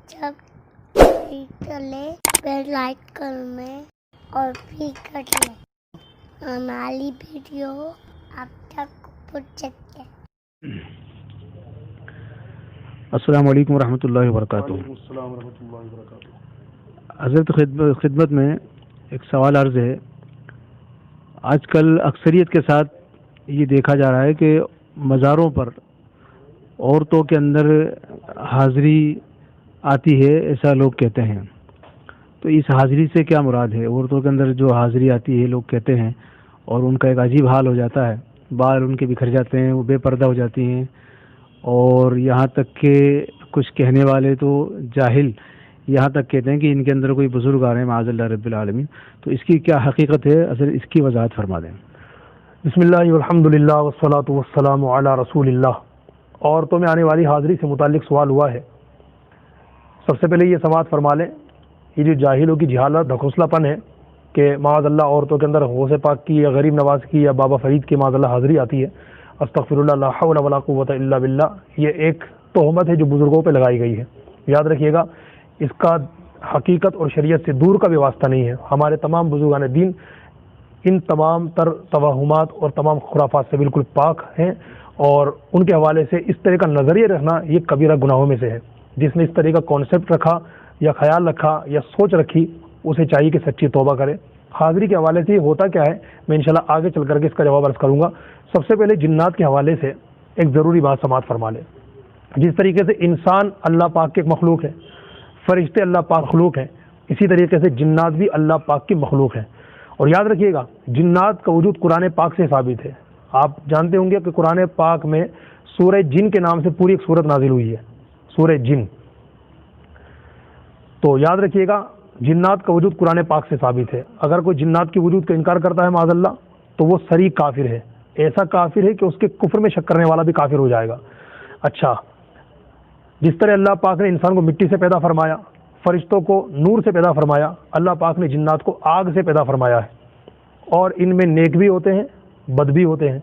जब चले bell like करने और भी कर ले हमारी वीडियो आप तक पहुंच सके। अस्सलाम वालेकुम रहमतुल्लाहि व बरकातुहू। हज़रत खिदमत में एक सवाल अर्ज़ है। आजकल अक्सरियत के साथ ये देखा जा रहा है कि मज़ारों पर औरतों के अंदर हाज़री आती है, ऐसा लोग कहते हैं। तो इस हाज़री से क्या मुराद है? औरतों के अंदर जो हाज़री आती है लोग कहते हैं, और उनका एक अजीब हाल हो जाता है, बाल उनके बिखर जाते हैं, वो बेपर्दा हो जाती हैं, और यहाँ तक कि कुछ कहने वाले तो जाहिल यहाँ तक कहते हैं कि इनके अंदर कोई बुजुर्ग आ रहे हैं माअज़ल्लाह रब्बिल आलमीन। तो इसकी क्या हकीकत है? असल इसकी वजाहत फरमा दें। बिस्मिल्लाह वल्हम्दुलिल्लाह वस्सलातु वस्सलामु अला रसूलिल्लाह। औरतों में आने वाली हाज़री से मुतालिक सवाल हुआ है। सबसे पहले ये समाअत फरमा लें, ये जो जाहिलों की जहालत ढकोसलापन है कि माअज़ल्लाह औरतों के अंदर गौसे पाक की या गरीब नवाज की या बाबा फरीद की माअज़ल्लाह हाज़री आती है, अस्तग़फिरुल्लाह ला हौला वला कुव्वता इल्ला बिल्लाह, ये एक तोहमत है जो बुज़ुर्गों पे लगाई गई है। याद रखिएगा, इसका हकीकत और शरीयत से दूर का भी वास्ता नहीं है। हमारे तमाम बुज़ुर्गान दीन इन तमाम तर तवहुमात और तमाम खुराफात से बिल्कुल पाक हैं, और उनके हवाले से इस तरह का नज़रिया रखना ये कबीरा गुनाहों में से है। जिसने इस तरह का कॉन्सेप्ट रखा या ख्याल रखा या सोच रखी, उसे चाहिए कि सच्ची तौबा करे। हाज़री के हवाले से होता क्या है, मैं इंशाल्लाह आगे चल करके इसका जवाब अर्ज़ करूँगा। सबसे पहले जिन्नात के हवाले से एक ज़रूरी बात समाअत फरमा लें। जिस तरीके से इंसान अल्लाह पाक के एक मखलूक है, फरिश्ते अल्लाह पाक मखलूक हैं, इसी तरीके से जिन्नात भी अल्लाह पाक की मखलूक हैं। और याद रखिएगा, जिन्नात का वजूद कुरान पाक से साबित है। आप जानते होंगे कि कुरान पाक में सूरह जिन के नाम से पूरी एक सूरत नाजिल हुई है, सूरह जिन। तो याद रखिएगा, जिन्नात का वजूद कुरान पाक से साबित है। अगर कोई जिन्नात के वजूद का इनकार करता है माज़अल्लाह, तो वो सरी काफिर है। ऐसा काफिर है कि उसके कुफ्र में शक करने वाला भी काफिर हो जाएगा। अच्छा, जिस तरह अल्लाह पाक ने इंसान को मिट्टी से पैदा फरमाया, फरिश्तों को नूर से पैदा फरमाया, अल्लाह पाक ने जिन्नात को आग से पैदा फरमाया है। और इनमें नेक भी होते हैं, बद भी होते हैं,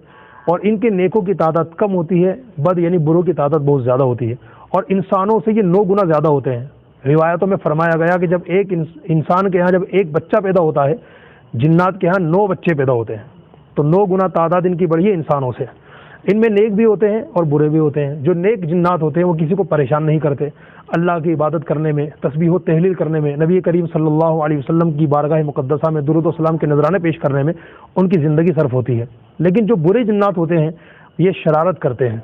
और इनके नेकों की तादाद कम होती है, बद यानी बुरों की तादाद बहुत ज़्यादा होती है, और इंसानों से ये 9 गुना ज़्यादा होते हैं। रिवायतों में फरमाया गया कि जब एक इंसान के यहाँ जब एक बच्चा पैदा होता है, जिन्नात के यहाँ 9 बच्चे पैदा होते हैं। तो 9 गुना तादाद इनकी बढ़ी है इंसानों से। इनमें नेक भी होते हैं और बुरे भी होते हैं। जो नेक जिन्नात होते हैं वो किसी को परेशान नहीं करते, अल्लाह की इबादत करने में, तस्बीह व तहलील करने में, नबी करीम सल्लल्लाहु अलैहि वसल्लम की बारगाह मुक़द्दसा में दुरूद व सलाम के नजराने पेश करने में उनकी ज़िंदगी सर्फ होती है। लेकिन जो बुरे जिन्नात होते हैं ये शरारत करते हैं।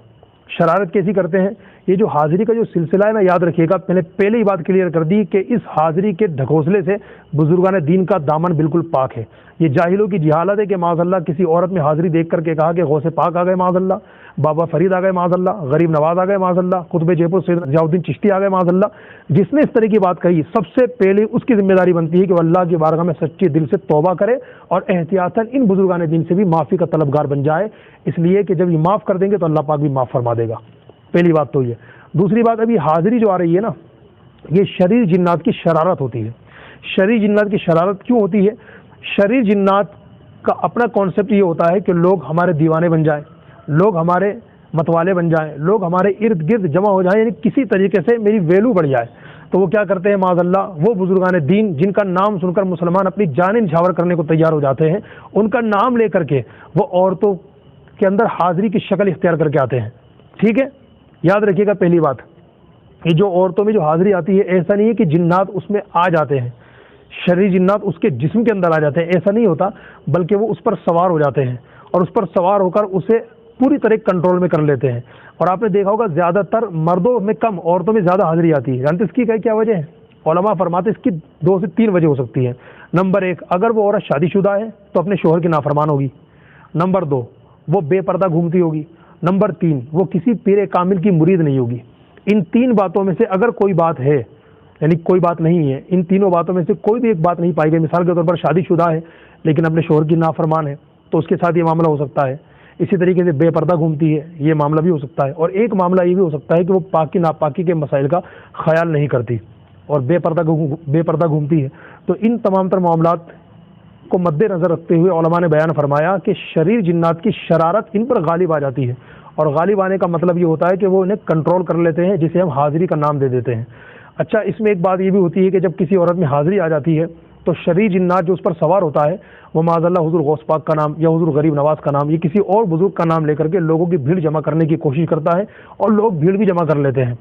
शरारत कैसी करते हैं? ये जो हाज़री का जो सिलसिला है ना, याद रखिएगा, पहले ही बात क्लियर कर दी कि इस हाज़री के ढकोसले से बुजुर्गान दीन का दामन बिल्कुल पाक है। ये जाहिलों की जिहालत है कि माज़अल्लाह किसी औरत में हाज़री देख करके कहा कि गौसे पाक आ गए माज़अल्लाह, बाबा फरीद आ गए माज़अल्लाह, गरीब नवाज आ गए माज़अल्लाह, कुतुब जयपुर सैयद ज़ियाउद्दीन चिश्ती आ गए माज़अल्लाह। जिसने इस तरह की बात कही, सबसे पहले उसकी जिम्मेदारी बनती है कि वह अल्लाह की बारगाह में सच्चे दिल से तौबा करे और एहतियातन इन बुजुर्गान दीन से भी माफ़ी का तलबगार बन जाए, इसलिए कि जब ये माफ़ कर देंगे तो अल्लाह पाक भी माफ़ फरमा देगा। पहली बात तो ये। दूसरी बात, अभी हाज़री जो आ रही है ना, ये शरीर जिन्नात की शरारत होती है। शरीर जिन्नात की शरारत क्यों होती है? शरीर जिन्नात का अपना कॉन्सेप्ट ये होता है कि लोग हमारे दीवाने बन जाएं, लोग हमारे मतवाले बन जाएं, लोग हमारे इर्द गिर्द जमा हो जाएं, यानी किसी तरीके से मेरी वैल्यू बढ़ जाए। तो वो क्या करते हैं माज़अल्लाह, वो बुजुर्गान दीन जिनका नाम सुनकर मुसलमान अपनी जान निछावर करने को तैयार हो जाते हैं, उनका नाम लेकर के वो औरतों के अंदर हाज़री की शक्ल इख्तियार करके आते हैं। ठीक है, याद रखिएगा, पहली बात, ये जो औरतों में जो हाज़री आती है, ऐसा नहीं है कि जिन्नात उसमें आ जाते हैं, शरीर जिन्नात उसके जिस्म के अंदर आ जाते हैं, ऐसा नहीं होता, बल्कि वो उस पर सवार हो जाते हैं और उस पर सवार होकर उसे पूरी तरह कंट्रोल में कर लेते हैं। और आपने देखा होगा ज़्यादातर मर्दों में कम, औरतों में ज़्यादा हाज़री आती है। जानते इसकी क्या वजह है? उलमा फरमाते इसकी 2 से 3 वजह हो सकती है। नंबर 1, अगर वो औरत शादीशुदा है तो अपने शोहर की नाफरमान होगी। नंबर 2, वो बेपर्दा घूमती होगी। नंबर 3, वो किसी पीर कामिल की मुरीद नहीं होगी। इन 3 बातों में से अगर कोई बात है, यानी कोई बात नहीं है, इन तीनों बातों में से कोई भी एक बात नहीं पाई गई, मिसाल के तौर पर शादीशुदा है लेकिन अपने शोहर की नाफरमान है, तो उसके साथ ये मामला हो सकता है। इसी तरीके से बेपर्दा घूमती है, ये मामला भी हो सकता है। और एक मामला ये भी हो सकता है कि वो पाकी नापाकी के मसाइल का ख्याल नहीं करती और बेपर्दा घूमती है। तो इन तमाम तर मामलात को मद्देनज़र रखते हुए उलमा ने बयान फरमाया कि शरीर जिन्नात की शरारत इन पर गालिब आ जाती है, और गालिब आने का मतलब ये होता है कि वो इन्हें कंट्रोल कर लेते हैं, जिसे हम हाज़री का नाम दे देते हैं। اچھا اس میں ایک بات یہ بھی ہوتی ہے کہ جب کسی عورت میں حاضری آ جاتی ہے تو شرعی جنات جو اس پر سوار ہوتا ہے وہ معاذ اللہ حضور غوث پاک کا نام یا حضور غریب نواز کا نام یا کسی اور بزرگ کا نام لے کر کے لوگوں کی بھیڑ جمع کرنے کی کوشش کرتا ہے اور لوگ بھیڑ بھی جمع کر لیتے ہیں۔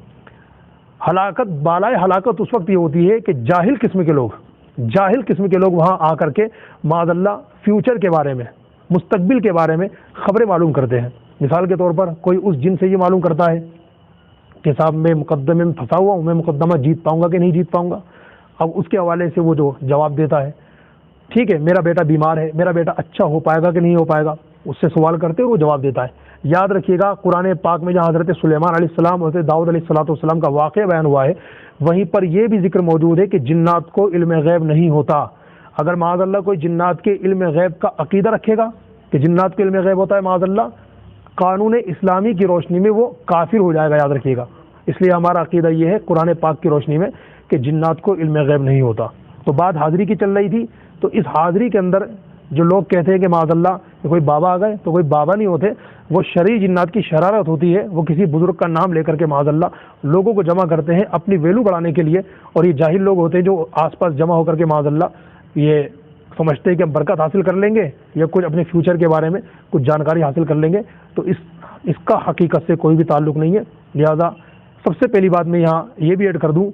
ہلاکت بالائے ہلاکت اس وقت یہ ہوتی ہے کہ جاہل قسم کے لوگ وہاں آ کر کے معاذ اللہ فیوچر کے بارے میں، مستقبل کے بارے میں خبریں معلوم کرتے ہیں۔ مثال کے طور پر کوئی اس جن سے یہ معلوم کرتا ہے کہ صاحب میں مقدمے میں پھنسا ہوا ہوں، میں مقدمہ جیت پاؤں گا کہ نہیں جیت پاؤں گا۔ اب اس کے حوالے سے وہ جو جواب دیتا ہے، ٹھیک ہے میرا بیٹا بیمار ہے، میرا بیٹا اچھا ہو پائے گا کہ نہیں ہو پائے گا، اس سے سوال کرتے اور وہ جواب دیتا ہے۔ یاد رکھیے گا قرآن پاک میں جہاں حضرت سلیمان علیہ السلام اور حضرت داؤد علیہ السلام کا واقعہ بیان ہوا ہے، وہیں پر یہ بھی ذکر موجود ہے کہ جنات کو علم غیب نہیں ہوتا۔ اگر معاذ اللہ کوئی جنات کے علم غیب کا عقیدہ رکھے گا کہ جنات کے علم غیب ہوتا ہے، معاذ اللہ قانون اسلامی کی روشنی میں وہ کافر ہو جائے گا، یاد رکھیے گا۔ اس لیے ہمارا عقیدہ یہ ہے قرآن پاک کی روشنی میں کہ جنات کو علم غیب نہیں ہوتا۔ تو بات حاضری کی چل رہی تھی، تو اس حاضری کے اندر جو لوگ کہتے ہیں کہ معاذ اللہ کہ کوئی بابا آ گئے، تو کوئی بابا نہیں ہوتے، وہ شرعی جنات کی شرارت ہوتی ہے۔ وہ کسی بزرگ کا نام لے کر کے معاذ اللہ لوگوں کو جمع کرتے ہیں اپنی ویلو بڑھانے کے لیے، اور یہ جاہل لوگ ہوتے ہیں جو آس پاس جمع ہو کر کے معاذ اللہ یہ سمجھتے ہیں کہ ہم برکت حاصل کر لیں گے یا کچھ اپنے فیوچر کے بارے میں کچھ جانکاری حاصل کر لیں گے۔ تو اس کا حقیقت سے کوئی بھی تعلق نہیں ہے۔ لہذا سب سے پہلی بات میں یہاں یہ بھی ایڈ کر دوں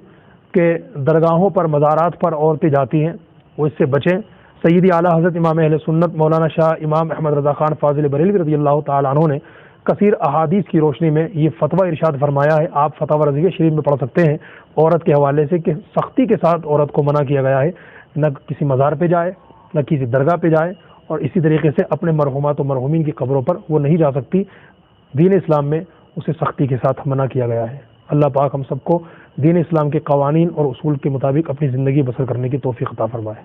کہ درگاہوں پر مزارات پر عورتیں جاتی ہیں، وہ اس سے بچیں۔ سیدی اعلیٰ حضرت امام اہل سنت مولانا شاہ امام احمد رضا خان فاضل بریلوی رضی اللہ تعالیٰ عنہ نے کثیر احادیث کی روشنی میں یہ فتویٰ ارشاد فرمایا ہے، آپ فتاوی رضویہ شریف میں پڑھ سکتے ہیں، عورت کے حوالے سے کہ سختی کے ساتھ عورت کو منع کیا گیا ہے، نہ کسی مزار پہ جائے نہ کسی درگاہ پہ جائے، اور اسی طریقے سے اپنے مرحومات و مرحومین کی قبروں پر وہ نہیں جا سکتی۔ دین اسلام میں اسے سختی کے ساتھ منع کیا گیا ہے۔ اللہ پاک ہم سب کو دین اسلام کے قوانین اور اصول کے مطابق اپنی زندگی بسر کرنے کی توفیق عطا فرمائے۔